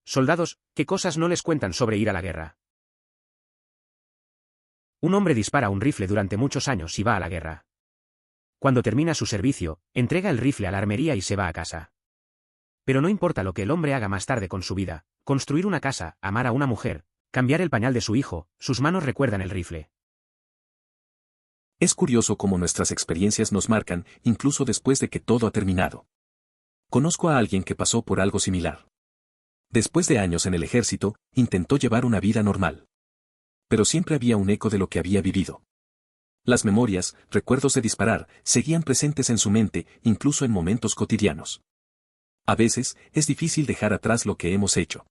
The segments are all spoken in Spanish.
Soldados, ¿qué cosas no les cuentan sobre ir a la guerra? Un hombre dispara un rifle durante muchos años y va a la guerra. Cuando termina su servicio, entrega el rifle a la armería y se va a casa. Pero no importa lo que el hombre haga más tarde con su vida, construir una casa, amar a una mujer, cambiar el pañal de su hijo, sus manos recuerdan el rifle. Es curioso cómo nuestras experiencias nos marcan, incluso después de que todo ha terminado. Conozco a alguien que pasó por algo similar. Después de años en el ejército, intentó llevar una vida normal. Pero siempre había un eco de lo que había vivido. Las memorias, recuerdos de disparar, seguían presentes en su mente, incluso en momentos cotidianos. A veces, es difícil dejar atrás lo que hemos hecho.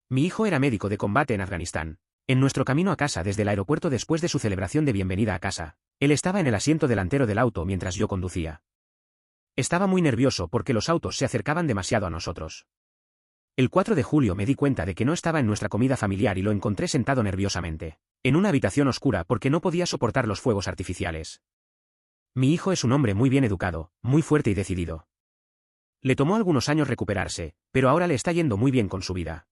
Mi hijo era médico de combate en Afganistán. En nuestro camino a casa desde el aeropuerto después de su celebración de bienvenida a casa, él estaba en el asiento delantero del auto mientras yo conducía. Estaba muy nervioso porque los autos se acercaban demasiado a nosotros. El 4 de julio me di cuenta de que no estaba en nuestra comida familiar y lo encontré sentado nerviosamente, en una habitación oscura porque no podía soportar los fuegos artificiales. Mi hijo es un hombre muy bien educado, muy fuerte y decidido. Le tomó algunos años recuperarse, pero ahora le está yendo muy bien con su vida.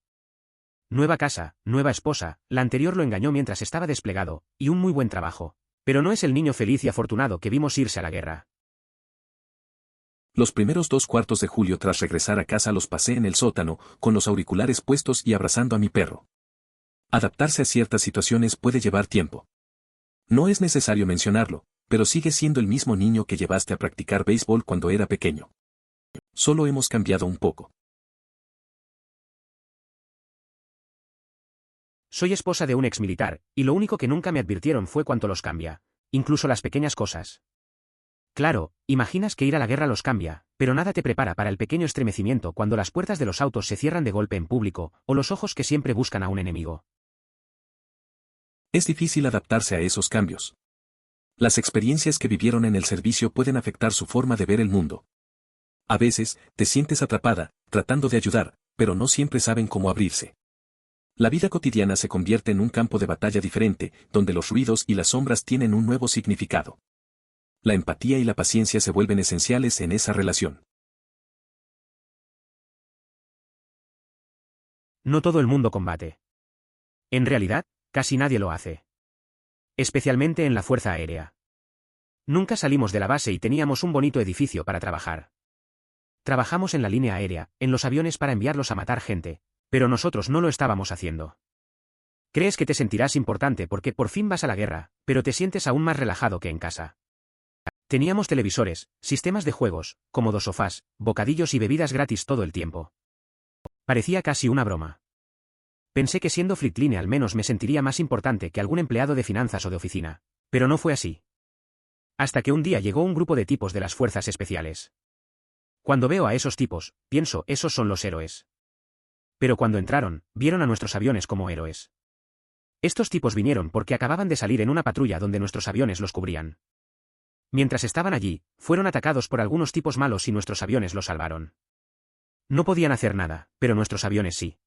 Nueva casa, nueva esposa, la anterior lo engañó mientras estaba desplegado, y un muy buen trabajo. Pero no es el niño feliz y afortunado que vimos irse a la guerra. Los primeros 2/4 de julio tras regresar a casa los pasé en el sótano, con los auriculares puestos y abrazando a mi perro. Adaptarse a ciertas situaciones puede llevar tiempo. No es necesario mencionarlo, pero sigue siendo el mismo niño que llevaste a practicar béisbol cuando era pequeño. Solo hemos cambiado un poco. Soy esposa de un exmilitar, y lo único que nunca me advirtieron fue cuánto los cambia, incluso las pequeñas cosas. Claro, imaginas que ir a la guerra los cambia, pero nada te prepara para el pequeño estremecimiento cuando las puertas de los autos se cierran de golpe en público, o los ojos que siempre buscan a un enemigo. Es difícil adaptarse a esos cambios. Las experiencias que vivieron en el servicio pueden afectar su forma de ver el mundo. A veces, te sientes atrapada, tratando de ayudar, pero no siempre saben cómo abrirse. La vida cotidiana se convierte en un campo de batalla diferente, donde los ruidos y las sombras tienen un nuevo significado. La empatía y la paciencia se vuelven esenciales en esa relación. No todo el mundo combate. En realidad, casi nadie lo hace. Especialmente en la Fuerza Aérea. Nunca salimos de la base y teníamos un bonito edificio para trabajar. Trabajamos en la línea aérea, en los aviones para enviarlos a matar gente, pero nosotros no lo estábamos haciendo. Crees que te sentirás importante porque por fin vas a la guerra, pero te sientes aún más relajado que en casa. Teníamos televisores, sistemas de juegos, cómodos sofás, bocadillos y bebidas gratis todo el tiempo. Parecía casi una broma. Pensé que siendo Fritline al menos me sentiría más importante que algún empleado de finanzas o de oficina, pero no fue así. Hasta que un día llegó un grupo de tipos de las fuerzas especiales. Cuando veo a esos tipos, pienso, esos son los héroes. Pero cuando entraron, vieron a nuestros aviones como héroes. Estos tipos vinieron porque acababan de salir en una patrulla donde nuestros aviones los cubrían. Mientras estaban allí, fueron atacados por algunos tipos malos y nuestros aviones los salvaron. No podían hacer nada, pero nuestros aviones sí.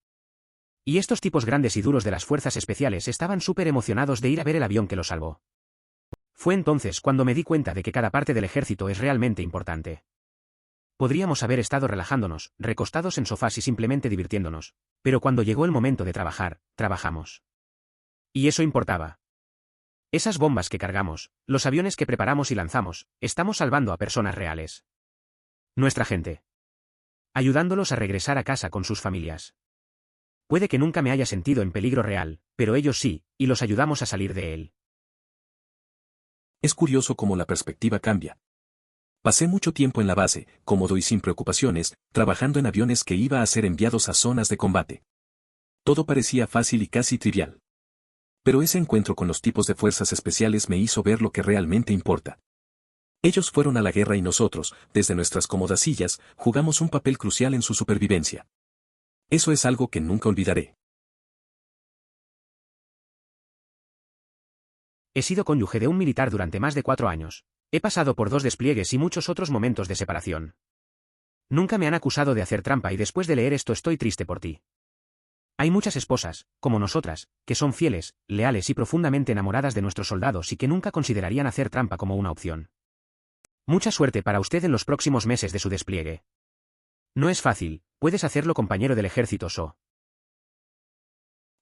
Y estos tipos grandes y duros de las fuerzas especiales estaban súper emocionados de ir a ver el avión que los salvó. Fue entonces cuando me di cuenta de que cada parte del ejército es realmente importante. Podríamos haber estado relajándonos, recostados en sofás y simplemente divirtiéndonos, pero cuando llegó el momento de trabajar, trabajamos. Y eso importaba. Esas bombas que cargamos, los aviones que preparamos y lanzamos, estamos salvando a personas reales. Nuestra gente. Ayudándolos a regresar a casa con sus familias. Puede que nunca me haya sentido en peligro real, pero ellos sí, y los ayudamos a salir de él. Es curioso cómo la perspectiva cambia. Pasé mucho tiempo en la base, cómodo y sin preocupaciones, trabajando en aviones que iba a ser enviados a zonas de combate. Todo parecía fácil y casi trivial. Pero ese encuentro con los tipos de fuerzas especiales me hizo ver lo que realmente importa. Ellos fueron a la guerra y nosotros, desde nuestras cómodas sillas, jugamos un papel crucial en su supervivencia. Eso es algo que nunca olvidaré. He sido cónyuge de un militar durante más de 4 años. He pasado por 2 despliegues y muchos otros momentos de separación. Nunca me han acusado de hacer trampa y después de leer esto estoy triste por ti. Hay muchas esposas, como nosotras, que son fieles, leales y profundamente enamoradas de nuestros soldados y que nunca considerarían hacer trampa como una opción. Mucha suerte para usted en los próximos meses de su despliegue. No es fácil, puedes hacerlo compañero del ejército So.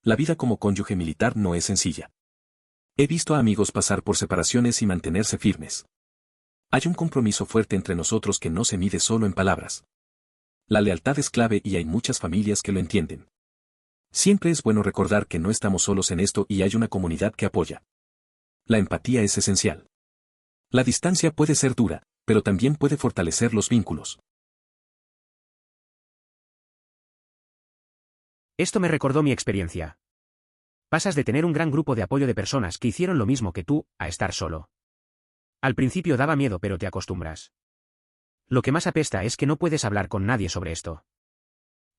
La vida como cónyuge militar no es sencilla. He visto a amigos pasar por separaciones y mantenerse firmes. Hay un compromiso fuerte entre nosotros que no se mide solo en palabras. La lealtad es clave y hay muchas familias que lo entienden. Siempre es bueno recordar que no estamos solos en esto y hay una comunidad que apoya. La empatía es esencial. La distancia puede ser dura, pero también puede fortalecer los vínculos. Esto me recordó mi experiencia. Pasas de tener un gran grupo de apoyo de personas que hicieron lo mismo que tú, a estar solo. Al principio daba miedo, pero te acostumbras. Lo que más apesta es que no puedes hablar con nadie sobre esto.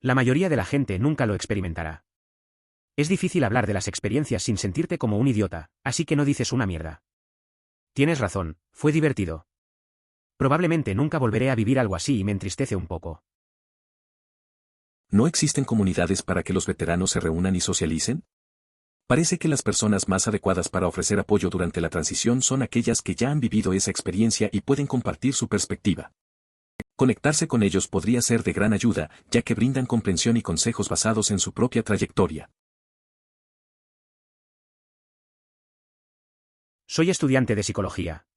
La mayoría de la gente nunca lo experimentará. Es difícil hablar de las experiencias sin sentirte como un idiota, así que no dices una mierda. Tienes razón, fue divertido. Probablemente nunca volveré a vivir algo así y me entristece un poco. ¿No existen comunidades para que los veteranos se reúnan y socialicen? Parece que las personas más adecuadas para ofrecer apoyo durante la transición son aquellas que ya han vivido esa experiencia y pueden compartir su perspectiva. Conectarse con ellos podría ser de gran ayuda, ya que brindan comprensión y consejos basados en su propia trayectoria. Soy estudiante de psicología.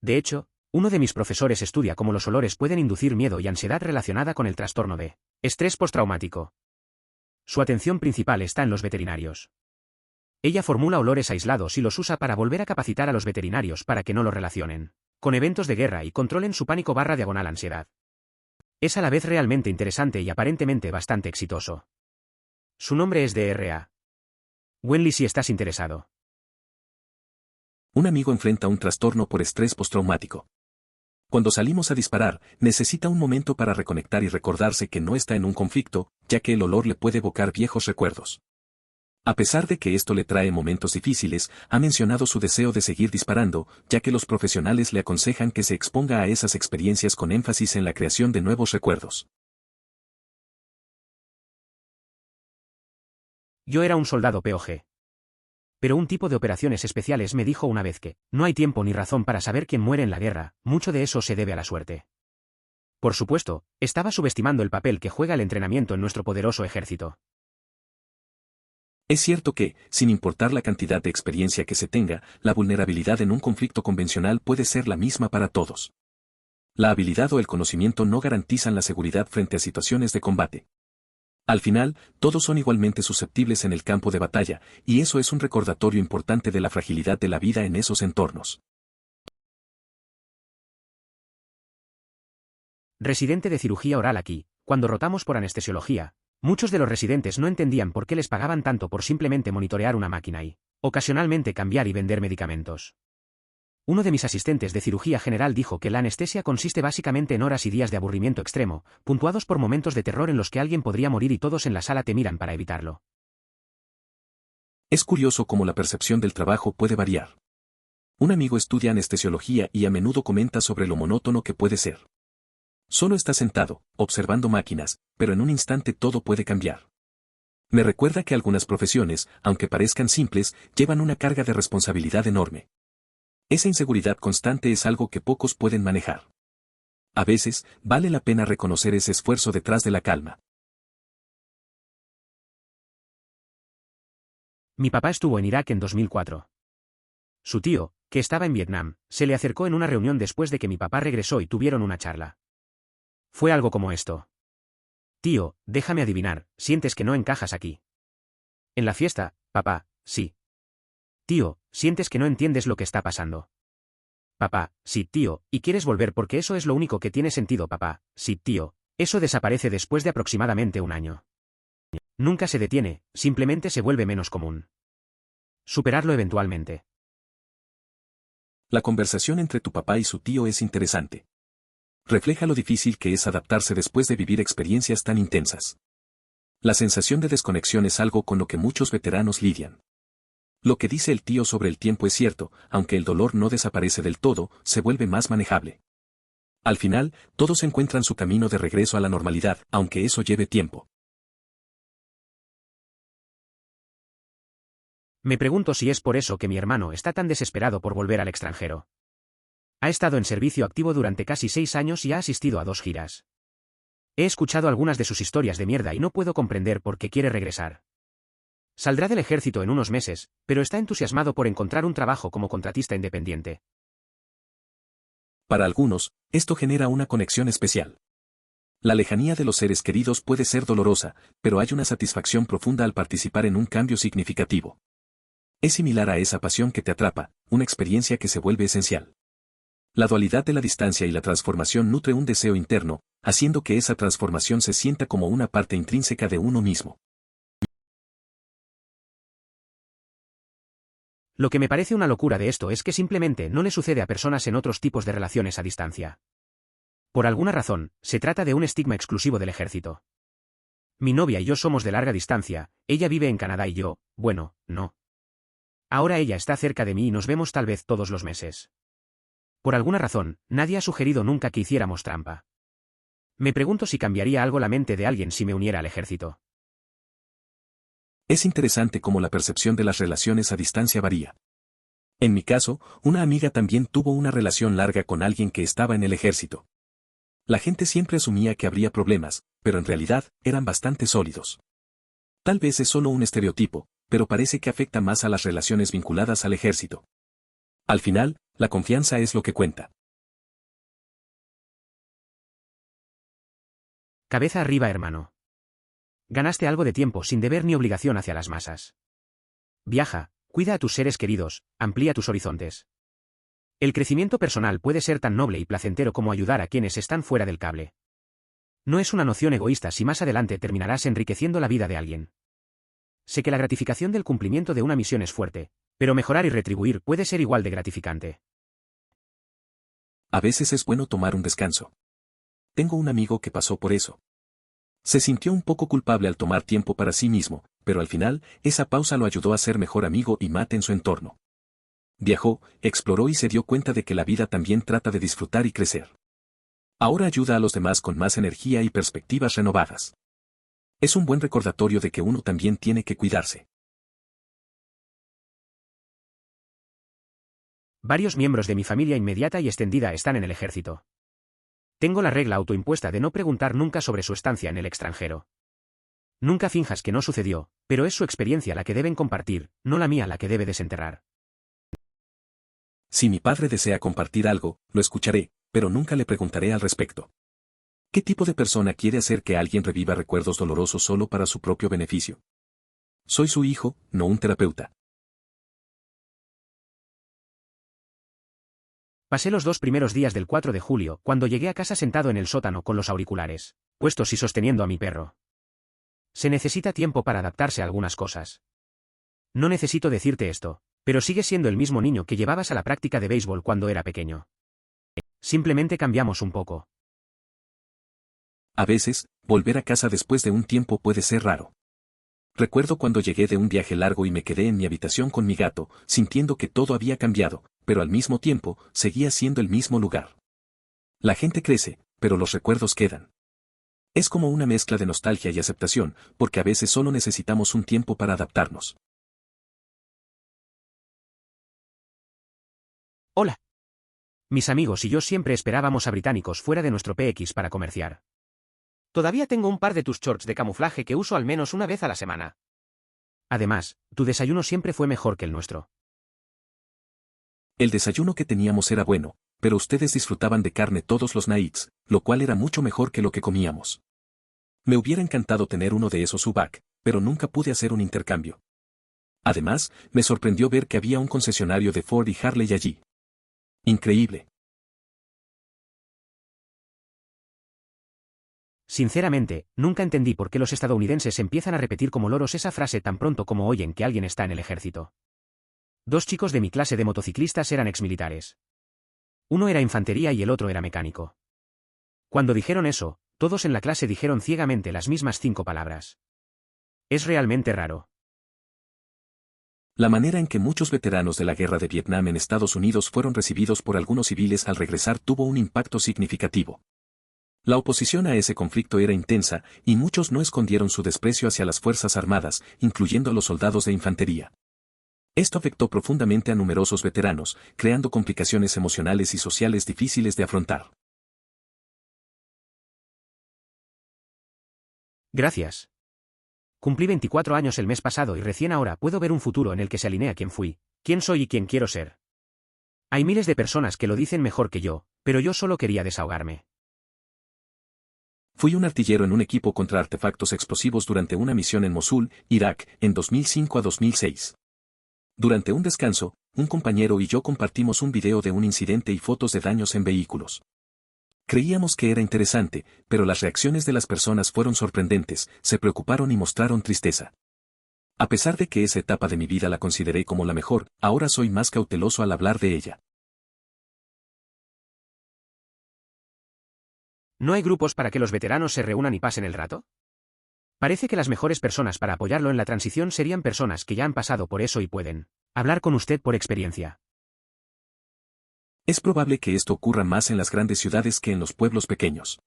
De hecho, uno de mis profesores estudia cómo los olores pueden inducir miedo y ansiedad relacionada con el trastorno de estrés postraumático. Su atención principal está en los veterinarios. Ella formula olores aislados y los usa para volver a capacitar a los veterinarios para que no lo relacionen con eventos de guerra y controlen su pánico/ansiedad. Es a la vez realmente interesante y aparentemente bastante exitoso. Su nombre es DRA. Wenley, si estás interesado. Un amigo enfrenta un trastorno por estrés postraumático. Cuando salimos a disparar, necesita un momento para reconectar y recordarse que no está en un conflicto, ya que el olor le puede evocar viejos recuerdos. A pesar de que esto le trae momentos difíciles, ha mencionado su deseo de seguir disparando, ya que los profesionales le aconsejan que se exponga a esas experiencias con énfasis en la creación de nuevos recuerdos. Yo era un soldado POG. Pero un tipo de operaciones especiales me dijo una vez que no hay tiempo ni razón para saber quién muere en la guerra, mucho de eso se debe a la suerte. Por supuesto, estaba subestimando el papel que juega el entrenamiento en nuestro poderoso ejército. Es cierto que, sin importar la cantidad de experiencia que se tenga, la vulnerabilidad en un conflicto convencional puede ser la misma para todos. La habilidad o el conocimiento no garantizan la seguridad frente a situaciones de combate. Al final, todos son igualmente susceptibles en el campo de batalla, y eso es un recordatorio importante de la fragilidad de la vida en esos entornos. Residente de cirugía oral aquí, cuando rotamos por anestesiología, muchos de los residentes no entendían por qué les pagaban tanto por simplemente monitorear una máquina y, ocasionalmente, cambiar y vender medicamentos. Uno de mis asistentes de cirugía general dijo que la anestesia consiste básicamente en horas y días de aburrimiento extremo, puntuados por momentos de terror en los que alguien podría morir y todos en la sala te miran para evitarlo. Es curioso cómo la percepción del trabajo puede variar. Un amigo estudia anestesiología y a menudo comenta sobre lo monótono que puede ser. Solo está sentado, observando máquinas, pero en un instante todo puede cambiar. Me recuerda que algunas profesiones, aunque parezcan simples, llevan una carga de responsabilidad enorme. Esa inseguridad constante es algo que pocos pueden manejar. A veces, vale la pena reconocer ese esfuerzo detrás de la calma. Mi papá estuvo en Irak en 2004. Su tío, que estaba en Vietnam, se le acercó en una reunión después de que mi papá regresó y tuvieron una charla. Fue algo como esto. Tío, déjame adivinar, sientes que no encajas aquí. En la fiesta, papá, sí. Tío, sientes que no entiendes lo que está pasando. Papá, sí, tío, y quieres volver porque eso es lo único que tiene sentido, papá, sí, tío, eso desaparece después de aproximadamente un año. Nunca se detiene, simplemente se vuelve menos común. Superarlo eventualmente. La conversación entre tu papá y su tío es interesante. Refleja lo difícil que es adaptarse después de vivir experiencias tan intensas. La sensación de desconexión es algo con lo que muchos veteranos lidian. Lo que dice el tío sobre el tiempo es cierto, aunque el dolor no desaparece del todo, se vuelve más manejable. Al final, todos encuentran su camino de regreso a la normalidad, aunque eso lleve tiempo. Me pregunto si es por eso que mi hermano está tan desesperado por volver al extranjero. Ha estado en servicio activo durante casi 6 años y ha asistido a 2 giras. He escuchado algunas de sus historias de mierda y no puedo comprender por qué quiere regresar. Saldrá del ejército en unos meses, pero está entusiasmado por encontrar un trabajo como contratista independiente. Para algunos, esto genera una conexión especial. La lejanía de los seres queridos puede ser dolorosa, pero hay una satisfacción profunda al participar en un cambio significativo. Es similar a esa pasión que te atrapa, una experiencia que se vuelve esencial. La dualidad de la distancia y la transformación nutre un deseo interno, haciendo que esa transformación se sienta como una parte intrínseca de uno mismo. Lo que me parece una locura de esto es que simplemente no le sucede a personas en otros tipos de relaciones a distancia. Por alguna razón, se trata de un estigma exclusivo del ejército. Mi novia y yo somos de larga distancia, ella vive en Canadá y yo, bueno, no. Ahora ella está cerca de mí y nos vemos tal vez todos los meses. Por alguna razón, nadie ha sugerido nunca que hiciéramos trampa. Me pregunto si cambiaría algo la mente de alguien si me uniera al ejército. Es interesante cómo la percepción de las relaciones a distancia varía. En mi caso, una amiga también tuvo una relación larga con alguien que estaba en el ejército. La gente siempre asumía que habría problemas, pero en realidad eran bastante sólidos. Tal vez es solo un estereotipo, pero parece que afecta más a las relaciones vinculadas al ejército. Al final, la confianza es lo que cuenta. Cabeza arriba, hermano. Ganaste algo de tiempo sin deber ni obligación hacia las masas. Viaja, cuida a tus seres queridos, amplía tus horizontes. El crecimiento personal puede ser tan noble y placentero como ayudar a quienes están fuera del cable. No es una noción egoísta si más adelante terminarás enriqueciendo la vida de alguien. Sé que la gratificación del cumplimiento de una misión es fuerte, pero mejorar y retribuir puede ser igual de gratificante. A veces es bueno tomar un descanso. Tengo un amigo que pasó por eso. Se sintió un poco culpable al tomar tiempo para sí mismo, pero al final, esa pausa lo ayudó a ser mejor amigo y mate en su entorno. Viajó, exploró y se dio cuenta de que la vida también trata de disfrutar y crecer. Ahora ayuda a los demás con más energía y perspectivas renovadas. Es un buen recordatorio de que uno también tiene que cuidarse. Varios miembros de mi familia inmediata y extendida están en el ejército. Tengo la regla autoimpuesta de no preguntar nunca sobre su estancia en el extranjero. Nunca finjas que no sucedió, pero es su experiencia la que deben compartir, no la mía la que debe desenterrar. Si mi padre desea compartir algo, lo escucharé, pero nunca le preguntaré al respecto. ¿Qué tipo de persona quiere hacer que alguien reviva recuerdos dolorosos solo para su propio beneficio? Soy su hijo, no un terapeuta. Pasé los 2 primeros días del 4 de julio, cuando llegué a casa sentado en el sótano con los auriculares puestos y sosteniendo a mi perro. Se necesita tiempo para adaptarse a algunas cosas. No necesito decirte esto, pero sigues siendo el mismo niño que llevabas a la práctica de béisbol cuando era pequeño. Simplemente cambiamos un poco. A veces, volver a casa después de un tiempo puede ser raro. Recuerdo cuando llegué de un viaje largo y me quedé en mi habitación con mi gato, sintiendo que todo había cambiado, pero al mismo tiempo, seguía siendo el mismo lugar. La gente crece, pero los recuerdos quedan. Es como una mezcla de nostalgia y aceptación, porque a veces solo necesitamos un tiempo para adaptarnos. Hola. Mis amigos y yo siempre esperábamos a británicos fuera de nuestro PX para comerciar. Todavía tengo un par de tus shorts de camuflaje que uso al menos una vez a la semana. Además, tu desayuno siempre fue mejor que el nuestro. El desayuno que teníamos era bueno, pero ustedes disfrutaban de carne todos los nights, lo cual era mucho mejor que lo que comíamos. Me hubiera encantado tener uno de esos UBAC, pero nunca pude hacer un intercambio. Además, me sorprendió ver que había un concesionario de Ford y Harley allí. Increíble. Sinceramente, nunca entendí por qué los estadounidenses empiezan a repetir como loros esa frase tan pronto como oyen que alguien está en el ejército. 2 chicos de mi clase de motociclistas eran exmilitares. Uno era infantería y el otro era mecánico. Cuando dijeron eso, todos en la clase dijeron ciegamente las mismas 5 palabras. Es realmente raro. La manera en que muchos veteranos de la guerra de Vietnam en Estados Unidos fueron recibidos por algunos civiles al regresar tuvo un impacto significativo. La oposición a ese conflicto era intensa, y muchos no escondieron su desprecio hacia las Fuerzas Armadas, incluyendo a los soldados de infantería. Esto afectó profundamente a numerosos veteranos, creando complicaciones emocionales y sociales difíciles de afrontar. Gracias. Cumplí 24 años el mes pasado y recién ahora puedo ver un futuro en el que se alinea quién fui, quién soy y quién quiero ser. Hay miles de personas que lo dicen mejor que yo, pero yo solo quería desahogarme. Fui un artillero en un equipo contra artefactos explosivos durante una misión en Mosul, Irak, en 2005 a 2006. Durante un descanso, un compañero y yo compartimos un video de un incidente y fotos de daños en vehículos. Creíamos que era interesante, pero las reacciones de las personas fueron sorprendentes, se preocuparon y mostraron tristeza. A pesar de que esa etapa de mi vida la consideré como la mejor, ahora soy más cauteloso al hablar de ella. ¿No hay grupos para que los veteranos se reúnan y pasen el rato? Parece que las mejores personas para apoyarlo en la transición serían personas que ya han pasado por eso y pueden hablar con usted por experiencia. Es probable que esto ocurra más en las grandes ciudades que en los pueblos pequeños.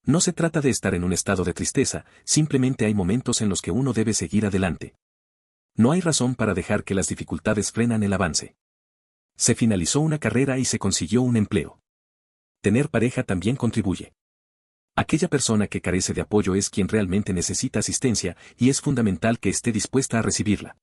No se trata de estar en un estado de tristeza, simplemente hay momentos en los que uno debe seguir adelante. No hay razón para dejar que las dificultades frenan el avance. Se finalizó una carrera y se consiguió un empleo. Tener pareja también contribuye. Aquella persona que carece de apoyo es quien realmente necesita asistencia, y es fundamental que esté dispuesta a recibirla.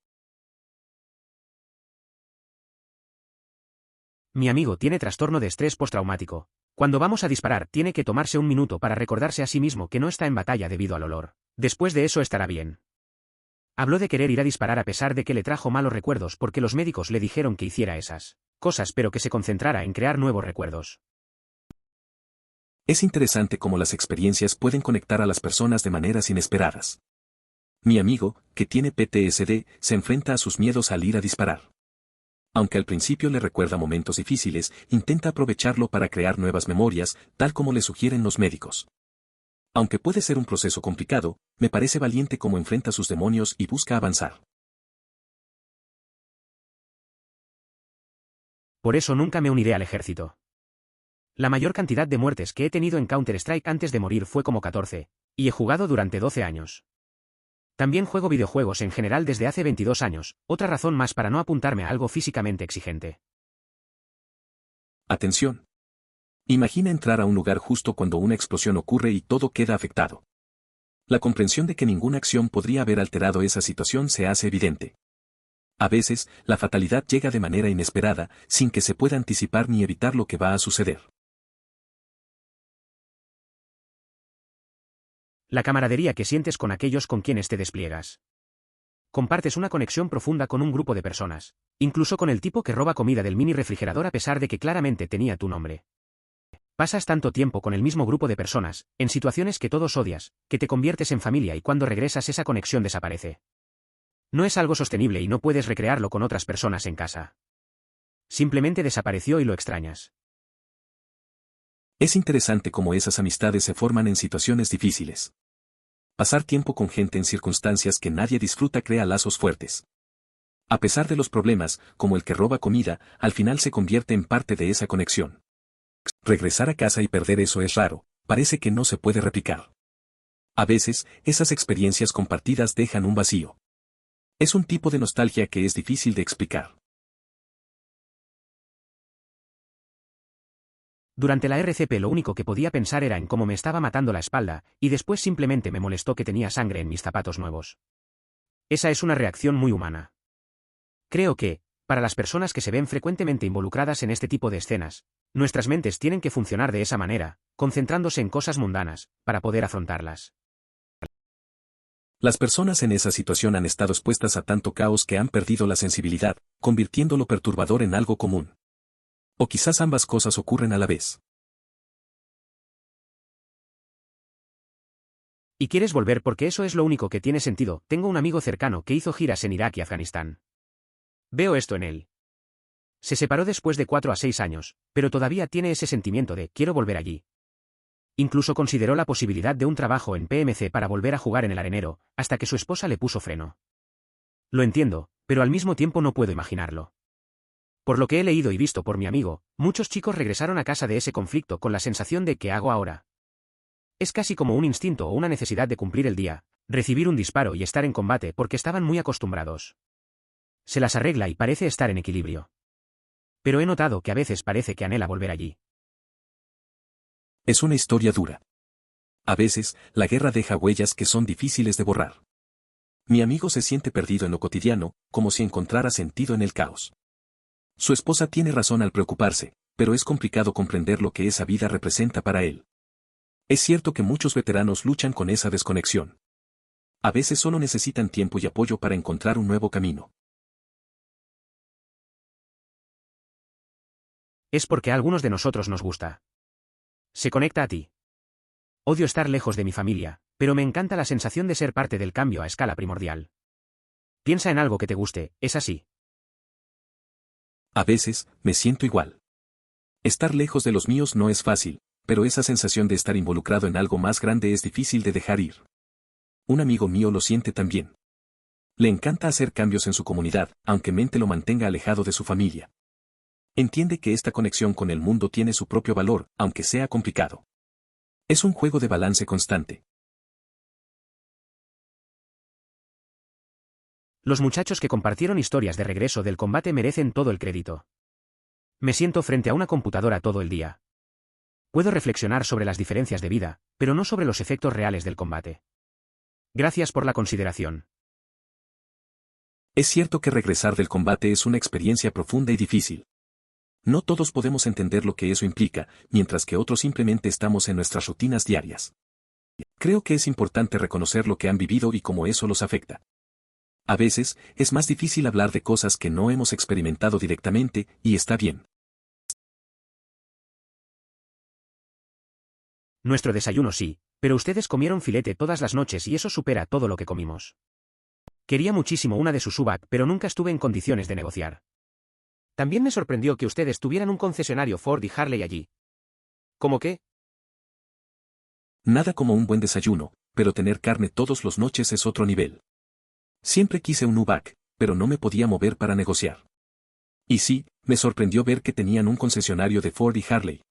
Mi amigo tiene trastorno de estrés postraumático. Cuando vamos a disparar tiene que tomarse un minuto para recordarse a sí mismo que no está en batalla debido al olor. Después de eso estará bien. Habló de querer ir a disparar a pesar de que le trajo malos recuerdos porque los médicos le dijeron que hiciera esas cosas pero que se concentrara en crear nuevos recuerdos. Es interesante cómo las experiencias pueden conectar a las personas de maneras inesperadas. Mi amigo, que tiene PTSD, se enfrenta a sus miedos al ir a disparar. Aunque al principio le recuerda momentos difíciles, intenta aprovecharlo para crear nuevas memorias, tal como le sugieren los médicos. Aunque puede ser un proceso complicado, me parece valiente cómo enfrenta sus demonios y busca avanzar. Por eso nunca me uniré al ejército. La mayor cantidad de muertes que he tenido en Counter-Strike antes de morir fue como 14, y he jugado durante 12 años. También juego videojuegos en general desde hace 22 años, otra razón más para no apuntarme a algo físicamente exigente. Atención. Imagina entrar a un lugar justo cuando una explosión ocurre y todo queda afectado. La comprensión de que ninguna acción podría haber alterado esa situación se hace evidente. A veces, la fatalidad llega de manera inesperada, sin que se pueda anticipar ni evitar lo que va a suceder. La camaradería que sientes con aquellos con quienes te despliegas. Compartes una conexión profunda con un grupo de personas, incluso con el tipo que roba comida del mini refrigerador a pesar de que claramente tenía tu nombre. Pasas tanto tiempo con el mismo grupo de personas, en situaciones que todos odias, que te conviertes en familia y cuando regresas esa conexión desaparece. No es algo sostenible y no puedes recrearlo con otras personas en casa. Simplemente desapareció y lo extrañas. Es interesante cómo esas amistades se forman en situaciones difíciles. Pasar tiempo con gente en circunstancias que nadie disfruta crea lazos fuertes. A pesar de los problemas, como el que roba comida, al final se convierte en parte de esa conexión. Regresar a casa y perder eso es raro, parece que no se puede replicar. A veces, esas experiencias compartidas dejan un vacío. Es un tipo de nostalgia que es difícil de explicar. Durante la RCP lo único que podía pensar era en cómo me estaba matando la espalda, y después simplemente me molestó que tenía sangre en mis zapatos nuevos. Esa es una reacción muy humana. Creo que, para las personas que se ven frecuentemente involucradas en este tipo de escenas, nuestras mentes tienen que funcionar de esa manera, concentrándose en cosas mundanas, para poder afrontarlas. Las personas en esa situación han estado expuestas a tanto caos que han perdido la sensibilidad, convirtiendo lo perturbador en algo común. O quizás ambas cosas ocurren a la vez. Y quieres volver porque eso es lo único que tiene sentido. Tengo un amigo cercano que hizo giras en Irak y Afganistán. Veo esto en él. Se separó después de 4 a 6 años, pero todavía tiene ese sentimiento de quiero volver allí. Incluso consideró la posibilidad de un trabajo en PMC para volver a jugar en el arenero, hasta que su esposa le puso freno. Lo entiendo, pero al mismo tiempo no puedo imaginarlo. Por lo que he leído y visto por mi amigo, muchos chicos regresaron a casa de ese conflicto con la sensación de ¿qué hago ahora? Es casi como un instinto o una necesidad de cumplir el día, recibir un disparo y estar en combate porque estaban muy acostumbrados. Se las arregla y parece estar en equilibrio. Pero he notado que a veces parece que anhela volver allí. Es una historia dura. A veces, la guerra deja huellas que son difíciles de borrar. Mi amigo se siente perdido en lo cotidiano, como si encontrara sentido en el caos. Su esposa tiene razón al preocuparse, pero es complicado comprender lo que esa vida representa para él. Es cierto que muchos veteranos luchan con esa desconexión. A veces solo necesitan tiempo y apoyo para encontrar un nuevo camino. Es porque a algunos de nosotros nos gusta. Se conecta a ti. Odio estar lejos de mi familia, pero me encanta la sensación de ser parte del cambio a escala primordial. Piensa en algo que te guste, ¿es así? A veces, me siento igual. Estar lejos de los míos no es fácil, pero esa sensación de estar involucrado en algo más grande es difícil de dejar ir. Un amigo mío lo siente también. Le encanta hacer cambios en su comunidad, aunque mente lo mantenga alejado de su familia. Entiende que esta conexión con el mundo tiene su propio valor, aunque sea complicado. Es un juego de balance constante. Los muchachos que compartieron historias de regreso del combate merecen todo el crédito. Me siento frente a una computadora todo el día. Puedo reflexionar sobre las diferencias de vida, pero no sobre los efectos reales del combate. Gracias por la consideración. Es cierto que regresar del combate es una experiencia profunda y difícil. No todos podemos entender lo que eso implica, mientras que otros simplemente estamos en nuestras rutinas diarias. Creo que es importante reconocer lo que han vivido y cómo eso los afecta. A veces, es más difícil hablar de cosas que no hemos experimentado directamente, y está bien. Nuestro desayuno sí, pero ustedes comieron filete todas las noches y eso supera todo lo que comimos. Quería muchísimo una de sus UBAC, pero nunca estuve en condiciones de negociar. También me sorprendió que ustedes tuvieran un concesionario Ford y Harley allí. ¿Cómo qué? Nada como un buen desayuno, pero tener carne todas las noches es otro nivel. Siempre quise un UBAC, pero no me podía mover para negociar. Y sí, me sorprendió ver que tenían un concesionario de Ford y Harley.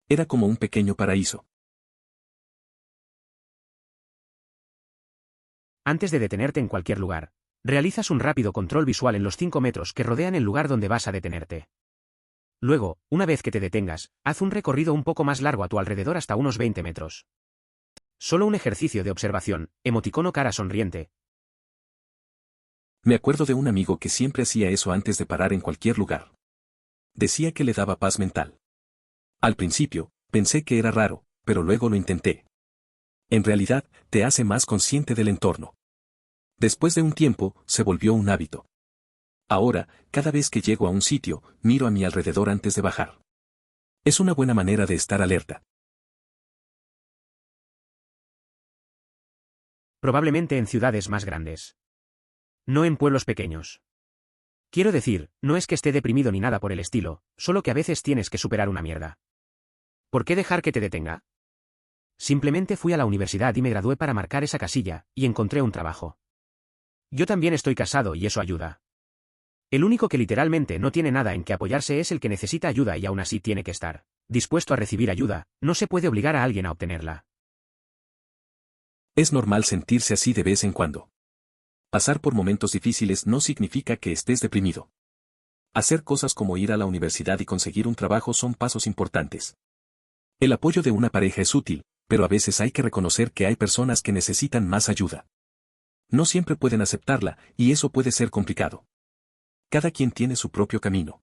Era como un pequeño paraíso. Antes de detenerte en cualquier lugar, realizas un rápido control visual en los 5 metros que rodean el lugar donde vas a detenerte. Luego, una vez que te detengas, haz un recorrido un poco más largo a tu alrededor hasta unos 20 metros. Solo un ejercicio de observación, emoticono cara sonriente. Me acuerdo de un amigo que siempre hacía eso antes de parar en cualquier lugar. Decía que le daba paz mental. Al principio, pensé que era raro, pero luego lo intenté. En realidad, te hace más consciente del entorno. Después de un tiempo, se volvió un hábito. Ahora, cada vez que llego a un sitio, miro a mi alrededor antes de bajar. Es una buena manera de estar alerta. Probablemente en ciudades más grandes. No en pueblos pequeños. Quiero decir, no es que esté deprimido ni nada por el estilo, solo que a veces tienes que superar una mierda. ¿Por qué dejar que te detenga? Simplemente fui a la universidad y me gradué para marcar esa casilla, y encontré un trabajo. Yo también estoy casado y eso ayuda. El único que literalmente no tiene nada en que apoyarse es el que necesita ayuda y aún así tiene que estar dispuesto a recibir ayuda, no se puede obligar a alguien a obtenerla. Es normal sentirse así de vez en cuando. Pasar por momentos difíciles no significa que estés deprimido. Hacer cosas como ir a la universidad y conseguir un trabajo son pasos importantes. El apoyo de una pareja es útil, pero a veces hay que reconocer que hay personas que necesitan más ayuda. No siempre pueden aceptarla, y eso puede ser complicado. Cada quien tiene su propio camino.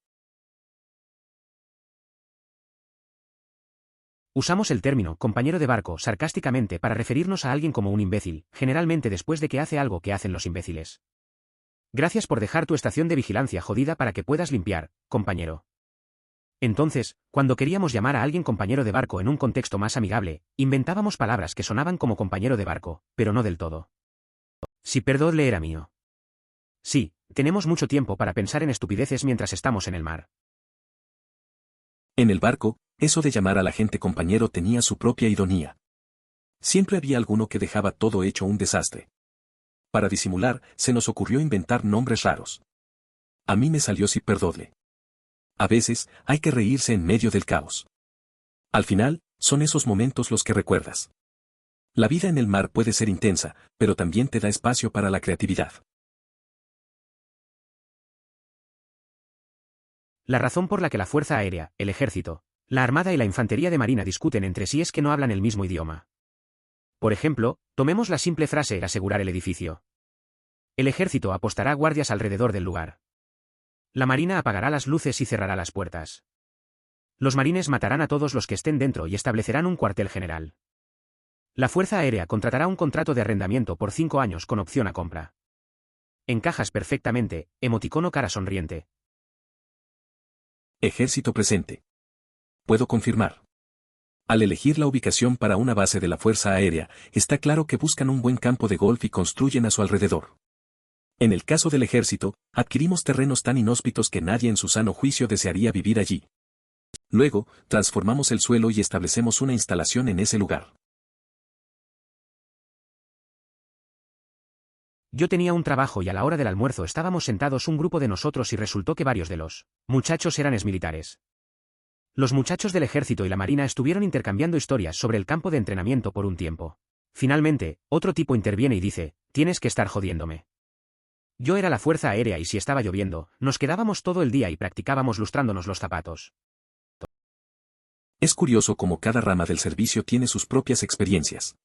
Usamos el término compañero de barco sarcásticamente para referirnos a alguien como un imbécil, generalmente después de que hace algo que hacen los imbéciles. Gracias por dejar tu estación de vigilancia jodida para que puedas limpiar, compañero. Entonces, cuando queríamos llamar a alguien compañero de barco en un contexto más amigable, inventábamos palabras que sonaban como compañero de barco, pero no del todo. Si perdonle era mío. Sí, tenemos mucho tiempo para pensar en estupideces mientras estamos en el mar. En el barco, eso de llamar a la gente compañero tenía su propia ironía. Siempre había alguno que dejaba todo hecho un desastre. Para disimular, se nos ocurrió inventar nombres raros. A mí me salió si perdodle. A veces, hay que reírse en medio del caos. Al final, son esos momentos los que recuerdas. La vida en el mar puede ser intensa, pero también te da espacio para la creatividad. La razón por la que la Fuerza Aérea, el Ejército, la Armada y la Infantería de Marina discuten entre sí es que no hablan el mismo idioma. Por ejemplo, tomemos la simple frase asegurar el edificio. El ejército apostará guardias alrededor del lugar. La marina apagará las luces y cerrará las puertas. Los marines matarán a todos los que estén dentro y establecerán un cuartel general. La Fuerza Aérea contratará un contrato de arrendamiento por 5 años con opción a compra. Encajas perfectamente, emoticono cara sonriente. Ejército presente. Puedo confirmar. Al elegir la ubicación para una base de la Fuerza Aérea, está claro que buscan un buen campo de golf y construyen a su alrededor. En el caso del ejército, adquirimos terrenos tan inhóspitos que nadie en su sano juicio desearía vivir allí. Luego, transformamos el suelo y establecemos una instalación en ese lugar. Yo tenía un trabajo y a la hora del almuerzo estábamos sentados un grupo de nosotros y resultó que varios de los muchachos eran exmilitares. Los muchachos del ejército y la marina estuvieron intercambiando historias sobre el campo de entrenamiento por un tiempo. Finalmente, otro tipo interviene y dice, tienes que estar jodiéndome. Yo era la Fuerza Aérea y si estaba lloviendo, nos quedábamos todo el día y practicábamos lustrándonos los zapatos. Es curioso cómo cada rama del servicio tiene sus propias experiencias.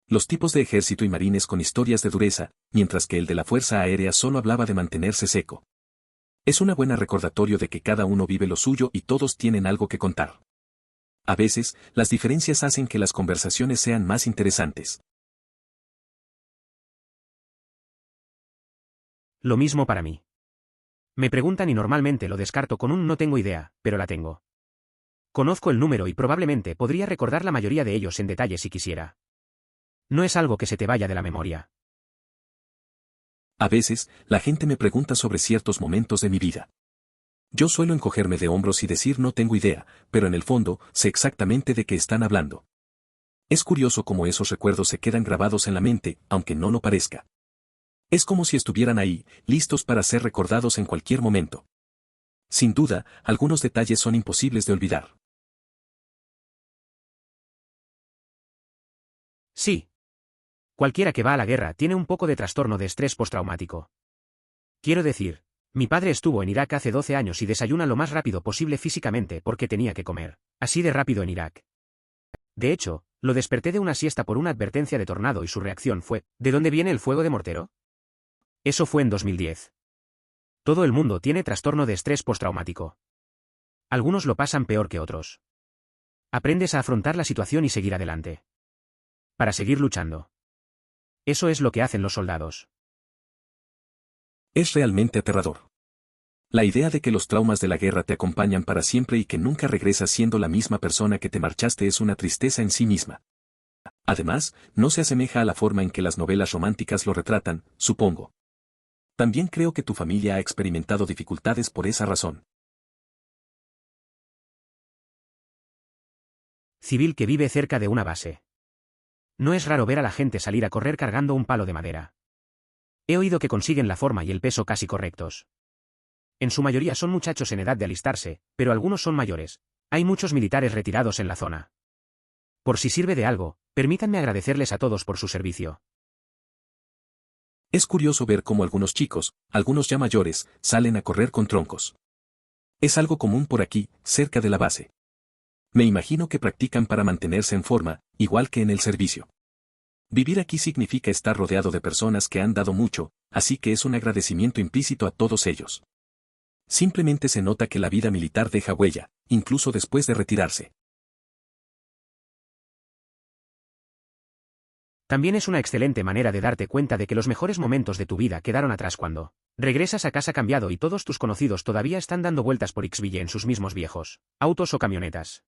Los tipos de ejército y marines con historias de dureza, mientras que el de la Fuerza Aérea solo hablaba de mantenerse seco. Es una buena recordatorio de que cada uno vive lo suyo y todos tienen algo que contar. A veces, las diferencias hacen que las conversaciones sean más interesantes. Lo mismo para mí. Me preguntan y normalmente lo descarto con un no tengo idea, pero la tengo. Conozco el número y probablemente podría recordar la mayoría de ellos en detalle si quisiera. No es algo que se te vaya de la memoria. A veces, la gente me pregunta sobre ciertos momentos de mi vida. Yo suelo encogerme de hombros y decir no tengo idea, pero en el fondo, sé exactamente de qué están hablando. Es curioso cómo esos recuerdos se quedan grabados en la mente, aunque no lo parezca. Es como si estuvieran ahí, listos para ser recordados en cualquier momento. Sin duda, algunos detalles son imposibles de olvidar. Sí. Cualquiera que va a la guerra tiene un poco de trastorno de estrés postraumático. Quiero decir, mi padre estuvo en Irak hace 12 años y desayuna lo más rápido posible físicamente porque tenía que comer. Así de rápido en Irak. De hecho, lo desperté de una siesta por una advertencia de tornado y su reacción fue, ¿de dónde viene el fuego de mortero? Eso fue en 2010. Todo el mundo tiene trastorno de estrés postraumático. Algunos lo pasan peor que otros. Aprendes a afrontar la situación y seguir adelante. Para seguir luchando. Eso es lo que hacen los soldados. Es realmente aterrador. La idea de que los traumas de la guerra te acompañan para siempre y que nunca regresas siendo la misma persona que te marchaste es una tristeza en sí misma. Además, no se asemeja a la forma en que las novelas románticas lo retratan, supongo. También creo que tu familia ha experimentado dificultades por esa razón. Civil que vive cerca de una base. No es raro ver a la gente salir a correr cargando un palo de madera. He oído que consiguen la forma y el peso casi correctos. En su mayoría son muchachos en edad de alistarse, pero algunos son mayores. Hay muchos militares retirados en la zona. Por si sirve de algo, permítanme agradecerles a todos por su servicio. Es curioso ver cómo algunos chicos, algunos ya mayores, salen a correr con troncos. Es algo común por aquí, cerca de la base. Me imagino que practican para mantenerse en forma, igual que en el servicio. Vivir aquí significa estar rodeado de personas que han dado mucho, así que es un agradecimiento implícito a todos ellos. Simplemente se nota que la vida militar deja huella, incluso después de retirarse. También es una excelente manera de darte cuenta de que los mejores momentos de tu vida quedaron atrás cuando regresas a casa cambiado y todos tus conocidos todavía están dando vueltas por Ixville en sus mismos viejos autos o camionetas.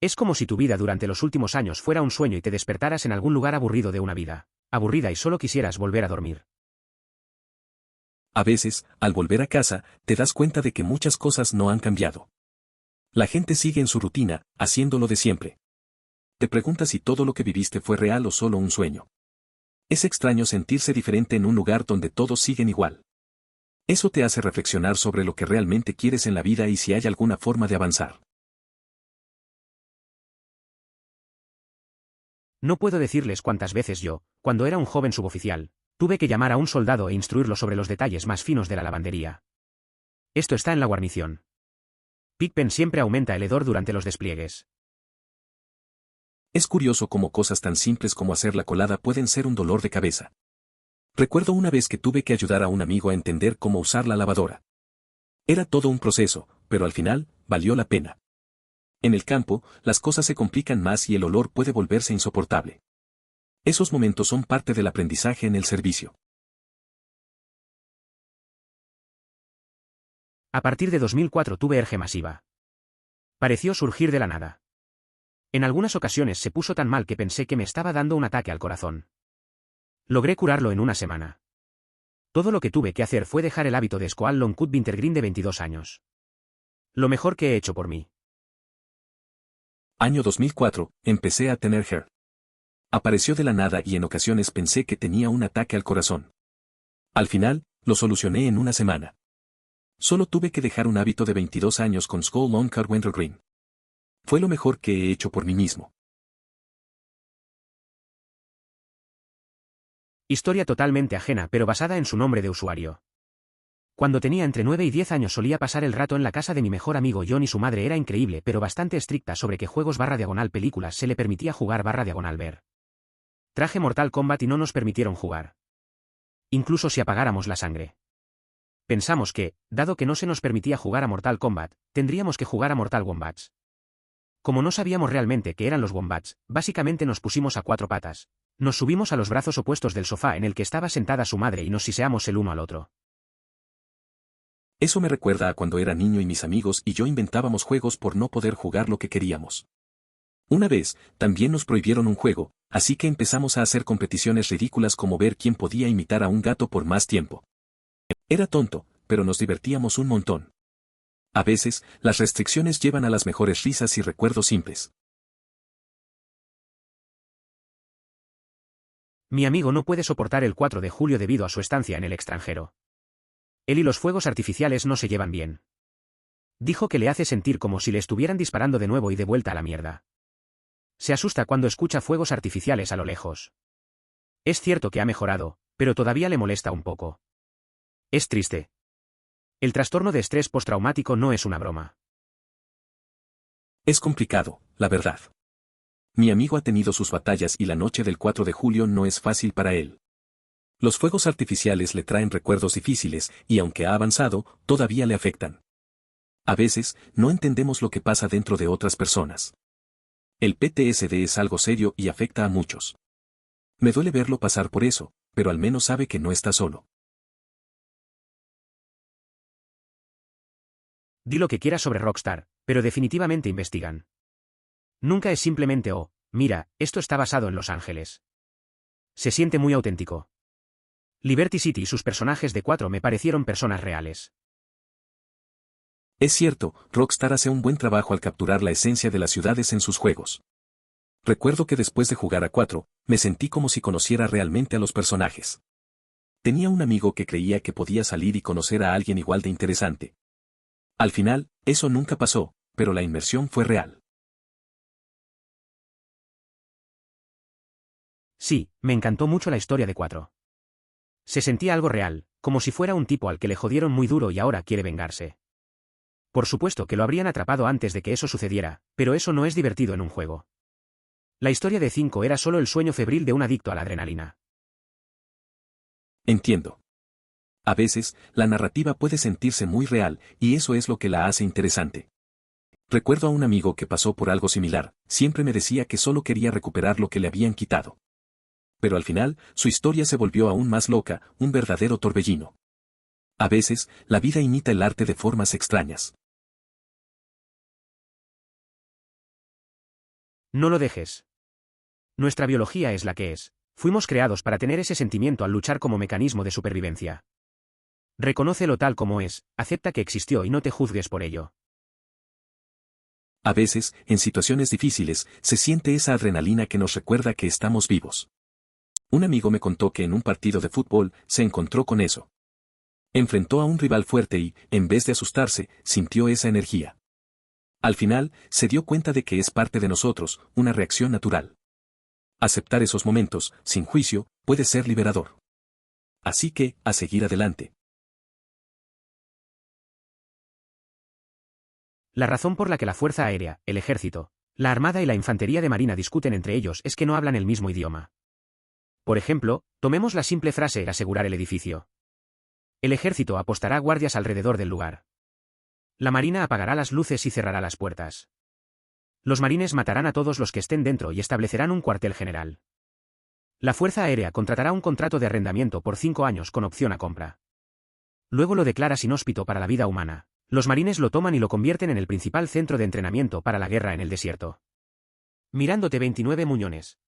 Es como si tu vida durante los últimos años fuera un sueño y te despertaras en algún lugar aburrido de una vida aburrida y solo quisieras volver a dormir. A veces, al volver a casa, te das cuenta de que muchas cosas no han cambiado. La gente sigue en su rutina, haciéndolo de siempre. Te preguntas si todo lo que viviste fue real o solo un sueño. Es extraño sentirse diferente en un lugar donde todos siguen igual. Eso te hace reflexionar sobre lo que realmente quieres en la vida y si hay alguna forma de avanzar. No puedo decirles cuántas veces yo, cuando era un joven suboficial, tuve que llamar a un soldado e instruirlo sobre los detalles más finos de la lavandería. Esto está en la guarnición. Pigpen siempre aumenta el hedor durante los despliegues. Es curioso cómo cosas tan simples como hacer la colada pueden ser un dolor de cabeza. Recuerdo una vez que tuve que ayudar a un amigo a entender cómo usar la lavadora. Era todo un proceso, pero al final, valió la pena. En el campo, las cosas se complican más y el olor puede volverse insoportable. Esos momentos son parte del aprendizaje en el servicio. A partir de 2004 tuve ERG masiva. Pareció surgir de la nada. En algunas ocasiones se puso tan mal que pensé que me estaba dando un ataque al corazón. Logré curarlo en una semana. Todo lo que tuve que hacer fue dejar el hábito de Squall Longcut Wintergreen de 22 años. Lo mejor que he hecho por mí. Año 2004, empecé a tener HER. Apareció de la nada y en ocasiones pensé que tenía un ataque al corazón. Al final, lo solucioné en una semana. Solo tuve que dejar un hábito de 22 años con Squall Longcut Wintergreen. Fue lo mejor que he hecho por mí mismo. Historia totalmente ajena pero basada en su nombre de usuario. Cuando tenía entre 9 y 10 años solía pasar el rato en la casa de mi mejor amigo John y su madre era increíble pero bastante estricta sobre qué juegos / películas se le permitía jugar / ver. Traje Mortal Kombat y no nos permitieron jugar. Incluso si apagáramos la sangre. Pensamos que, dado que no se nos permitía jugar a Mortal Kombat, tendríamos que jugar a Mortal Wombats. Como no sabíamos realmente qué eran los Wombats, básicamente nos pusimos a 4 patas. Nos subimos a los brazos opuestos del sofá en el que estaba sentada su madre y nos siseamos el uno al otro. Eso me recuerda a cuando era niño y mis amigos y yo inventábamos juegos por no poder jugar lo que queríamos. Una vez, también nos prohibieron un juego, así que empezamos a hacer competiciones ridículas como ver quién podía imitar a un gato por más tiempo. Era tonto, pero nos divertíamos un montón. A veces, las restricciones llevan a las mejores risas y recuerdos simples. Mi amigo no puede soportar el 4 de julio debido a su estancia en el extranjero. Él y los fuegos artificiales no se llevan bien. Dijo que le hace sentir como si le estuvieran disparando de nuevo y de vuelta a la mierda. Se asusta cuando escucha fuegos artificiales a lo lejos. Es cierto que ha mejorado, pero todavía le molesta un poco. Es triste. El trastorno de estrés postraumático no es una broma. Es complicado, la verdad. Mi amigo ha tenido sus batallas y la noche del 4 de julio no es fácil para él. Los fuegos artificiales le traen recuerdos difíciles y aunque ha avanzado, todavía le afectan. A veces, no entendemos lo que pasa dentro de otras personas. El PTSD es algo serio y afecta a muchos. Me duele verlo pasar por eso, pero al menos sabe que no está solo. Di lo que quieras sobre Rockstar, pero definitivamente investigan. Nunca es simplemente mira, esto está basado en Los Ángeles. Se siente muy auténtico. Liberty City y sus personajes de 4 me parecieron personas reales. Es cierto, Rockstar hace un buen trabajo al capturar la esencia de las ciudades en sus juegos. Recuerdo que después de jugar a 4, me sentí como si conociera realmente a los personajes. Tenía un amigo que creía que podía salir y conocer a alguien igual de interesante. Al final, eso nunca pasó, pero la inmersión fue real. Sí, me encantó mucho la historia de 4. Se sentía algo real, como si fuera un tipo al que le jodieron muy duro y ahora quiere vengarse. Por supuesto que lo habrían atrapado antes de que eso sucediera, pero eso no es divertido en un juego. La historia de 5 era solo el sueño febril de un adicto a la adrenalina. Entiendo. A veces, la narrativa puede sentirse muy real, y eso es lo que la hace interesante. Recuerdo a un amigo que pasó por algo similar, siempre me decía que solo quería recuperar lo que le habían quitado. Pero al final, su historia se volvió aún más loca, un verdadero torbellino. A veces, la vida imita el arte de formas extrañas. No lo dejes. Nuestra biología es la que es. Fuimos creados para tener ese sentimiento al luchar como mecanismo de supervivencia. Reconócelo tal como es, acepta que existió y no te juzgues por ello. A veces, en situaciones difíciles, se siente esa adrenalina que nos recuerda que estamos vivos. Un amigo me contó que en un partido de fútbol se encontró con eso. Enfrentó a un rival fuerte y, en vez de asustarse, sintió esa energía. Al final, se dio cuenta de que es parte de nosotros, una reacción natural. Aceptar esos momentos, sin juicio, puede ser liberador. Así que, a seguir adelante. La razón por la que la Fuerza Aérea, el Ejército, La Armada y la Infantería de Marina discuten entre ellos es que no hablan el mismo idioma. Por ejemplo, tomemos la simple frase asegurar el edificio. El ejército apostará guardias alrededor del lugar. La Marina apagará las luces y cerrará las puertas. Los marines matarán a todos los que estén dentro y establecerán un cuartel general. La Fuerza Aérea contratará un contrato de arrendamiento por 5 años con opción a compra. Luego lo declaras inhóspito para la vida humana. Los marines lo toman y lo convierten en el principal centro de entrenamiento para la guerra en el desierto. Mirándote 29 Muñones.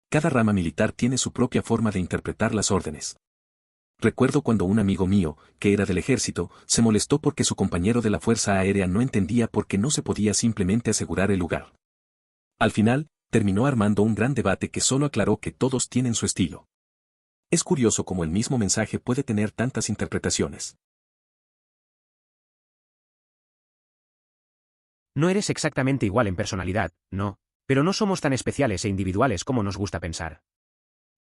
Cada rama militar tiene su propia forma de interpretar las órdenes. Recuerdo cuando un amigo mío, que era del ejército, se molestó porque su compañero de la Fuerza Aérea no entendía por qué no se podía simplemente asegurar el lugar. Al final, terminó armando un gran debate que solo aclaró que todos tienen su estilo. Es curioso cómo el mismo mensaje puede tener tantas interpretaciones. No eres exactamente igual en personalidad, no, pero no somos tan especiales e individuales como nos gusta pensar.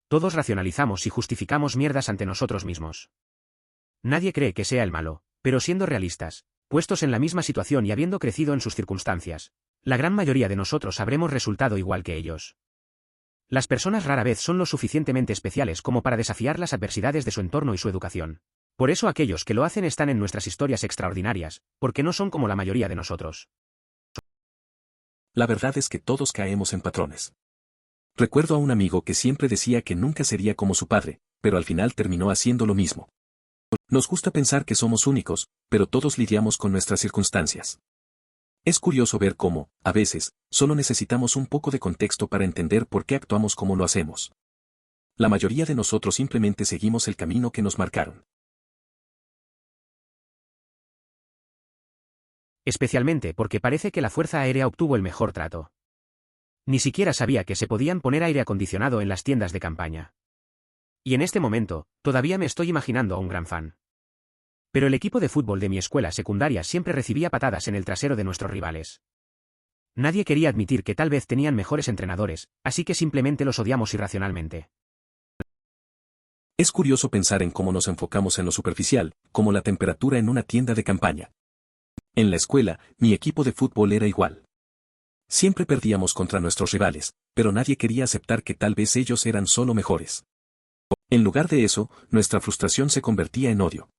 Todos racionalizamos y justificamos mierdas ante nosotros mismos. Nadie cree que sea el malo, pero siendo realistas, puestos en la misma situación y habiendo crecido en sus circunstancias, la gran mayoría de nosotros habremos resultado igual que ellos. Las personas rara vez son lo suficientemente especiales como para desafiar las adversidades de su entorno y su educación. Por eso aquellos que lo hacen están en nuestras historias extraordinarias, porque no son como la mayoría de nosotros. La verdad es que todos caemos en patrones. Recuerdo a un amigo que siempre decía que nunca sería como su padre, pero al final terminó haciendo lo mismo. Nos gusta pensar que somos únicos, pero todos lidiamos con nuestras circunstancias. Es curioso ver cómo, a veces, solo necesitamos un poco de contexto para entender por qué actuamos como lo hacemos. La mayoría de nosotros simplemente seguimos el camino que nos marcaron. Especialmente porque parece que la Fuerza Aérea obtuvo el mejor trato. Ni siquiera sabía que se podían poner aire acondicionado en las tiendas de campaña. Y en este momento, todavía me estoy imaginando a un gran fan. Pero el equipo de fútbol de mi escuela secundaria siempre recibía patadas en el trasero de nuestros rivales. Nadie quería admitir que tal vez tenían mejores entrenadores, así que simplemente los odiamos irracionalmente. Es curioso pensar en cómo nos enfocamos en lo superficial, como la temperatura en una tienda de campaña. En la escuela, mi equipo de fútbol era igual. Siempre perdíamos contra nuestros rivales, pero nadie quería aceptar que tal vez ellos eran solo mejores. En lugar de eso, nuestra frustración se convertía en odio.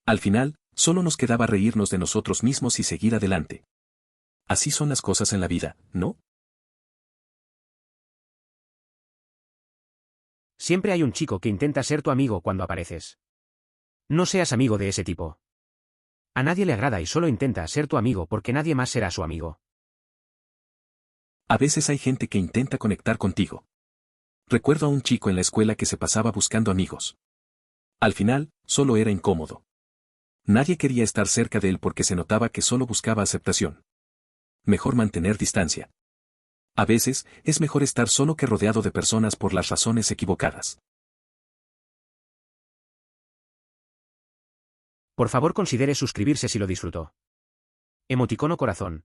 Al final, solo nos quedaba reírnos de nosotros mismos y seguir adelante. Así son las cosas en la vida, ¿no? Siempre hay un chico que intenta ser tu amigo cuando apareces. No seas amigo de ese tipo. A nadie le agrada y solo intenta ser tu amigo porque nadie más será su amigo. A veces hay gente que intenta conectar contigo. Recuerdo a un chico en la escuela que se pasaba buscando amigos. Al final, solo era incómodo. Nadie quería estar cerca de él porque se notaba que solo buscaba aceptación. Mejor mantener distancia. A veces, es mejor estar solo que rodeado de personas por las razones equivocadas. Por favor considere suscribirse si lo disfrutó. Emoticono corazón.